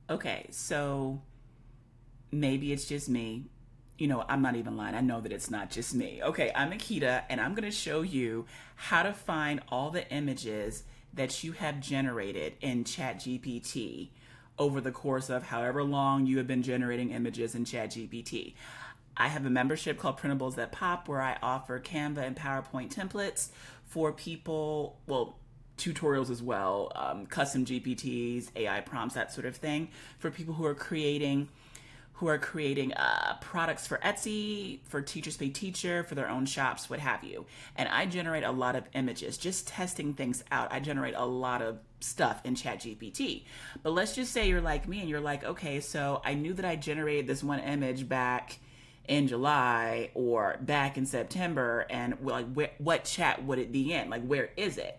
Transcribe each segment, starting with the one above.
Okay, so maybe it's just me. I'm not even lying. I know that it's not just me. Okay, I'm Akita, and I'm going to show you how to find all the images that you have generated in ChatGPT over the course of however long you have been generating images in ChatGPT. I have a membership called Printables That Pop where I offer Canva and PowerPoint templates for people, well, tutorials as well, custom GPTs, AI prompts, that sort of thing, for people who are creating products for Etsy, for Teachers Pay Teacher, for their own shops, what have you. And I generate a lot of images, just testing things out. I generate a lot of stuff in ChatGPT. But let's just say you're like me and you're like, okay, so I knew that I generated this one image back in July or back in September, and like, what chat would it be in? Like, where is it?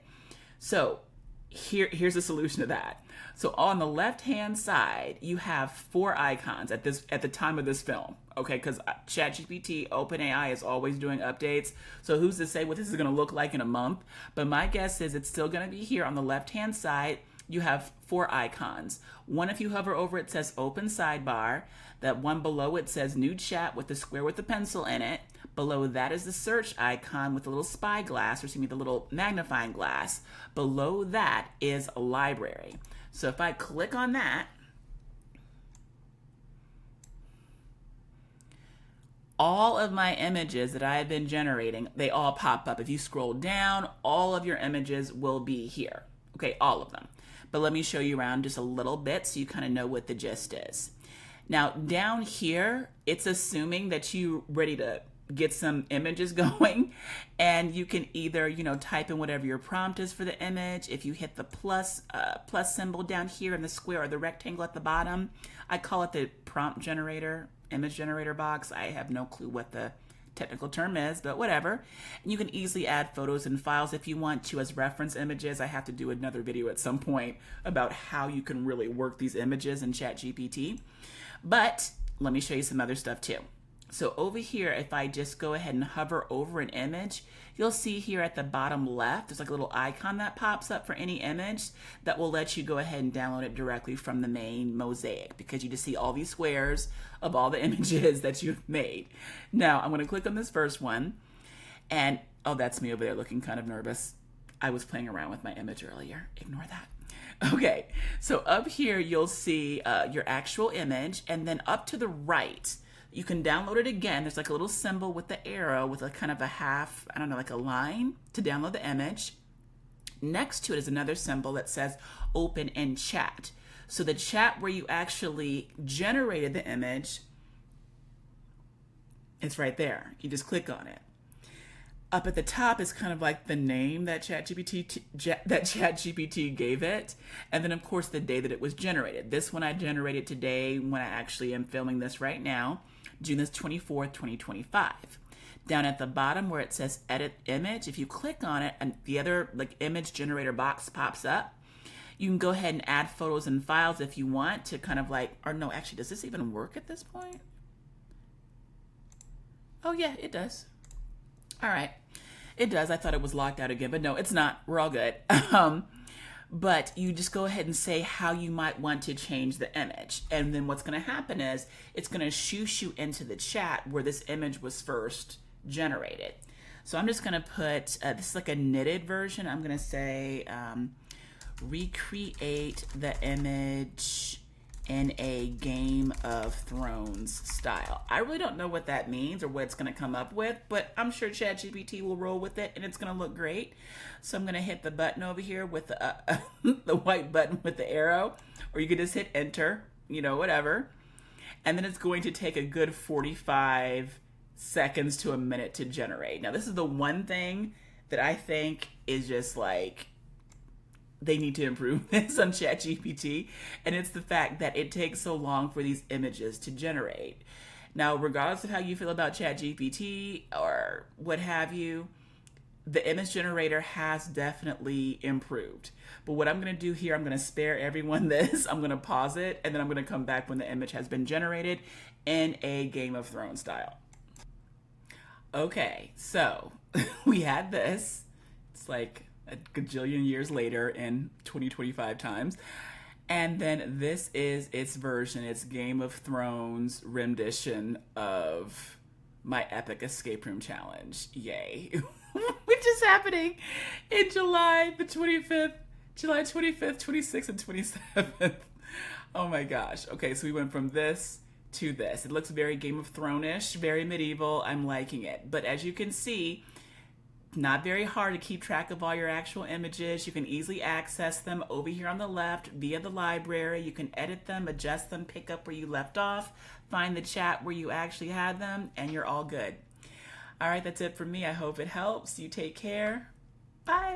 So here's a solution to that. So on the left hand side, you have four icons at the time of this film. Okay, because ChatGPT, OpenAI is always doing updates. So who's to say what this is going to look like in a month? But my guess is it's still going to be here on the left hand side. You have four icons. One, if you hover over it, says open sidebar. That one below it says new chat with the square with the pencil in it. Below that is the search icon with the little spyglass, or excuse me, the little magnifying glass. Below that is a library. So if I click on that, all of my images that I have been generating, they all pop up. If you scroll down, all of your images will be here. Okay, all of them. But let me show you around just a little bit so you kind of know what the gist is. Now, down here, it's assuming that you're ready to get some images going, and you can either type in whatever your prompt is for the image. If you hit the plus symbol down here in the square or the rectangle at the bottom, I call it the prompt generator, image generator box. I have no clue what the technical term is, but whatever. And you can easily add photos and files if you want to as reference images. I have to do another video at some point about how you can really work these images in ChatGPT. But let me show you some other stuff too. So over here, if I just go ahead and hover over an image, you'll see here at the bottom left, there's like a little icon that pops up for any image that will let you go ahead and download it directly from the main mosaic, because you just see all these squares of all the images that you've made. Now, I'm going to click on this first one, and oh, that's me over there looking kind of nervous. I was playing around with my image earlier. Ignore that. Okay, so up here you'll see your actual image, and then up to the right, you can download it again. There's like a little symbol with the arrow with a kind of a half, I don't know, like a line to download the image. Next to it is another symbol that says open in chat. So the chat where you actually generated the image, it's right there. You just click on it. Up at the top is kind of like the name that ChatGPT gave it, and then of course the day that it was generated. This one I generated today when I actually am filming this right now, June 24th, 2025. Down at the bottom where it says edit image, if you click on it and the other like image generator box pops up, you can go ahead and add photos and files if you want to kind of like, or no, actually, does this even work at this point? Oh yeah, it does. All right, it does. I thought it was locked out again, but no, it's not. We're all good. But you just go ahead and say how you might want to change the image. And then what's going to happen is it's going to shoosh you into the chat where this image was first generated. So I'm just going to put, this is like a knitted version. I'm going to say recreate the image in a Game of Thrones style. I really don't know what that means or what it's going to come up with, but I'm sure ChatGPT will roll with it and it's going to look great. So I'm going to hit the button over here with the, the white button with the arrow, or you could just hit enter, whatever. And then it's going to take a good 45 seconds to a minute to generate. Now, this is the one thing that I think is just like, they need to improve this on ChatGPT, and it's the fact that it takes so long for these images to generate. Now, regardless of how you feel about ChatGPT or what have you, the image generator has definitely improved. But what I'm going to do here, I'm going to spare everyone this. I'm going to pause it, and then I'm going to come back when the image has been generated in a Game of Thrones style. Okay, so we had this. It's like a gajillion years later in 2025 times. And then this is its version, its Game of Thrones rendition of my epic escape room challenge. Yay. Which is happening in July 25th, 26th, and 27th. Oh my gosh. Okay, so we went from this to this. It looks very Game of Thrones-ish, very medieval. I'm liking it. But as you can see, not very hard to keep track of all your actual images. You can easily access them over here on the left via the library. You can edit them, adjust them, pick up where you left off, find the chat where you actually had them, and you're all good. All right, that's it for me. I hope it helps. You take care. Bye.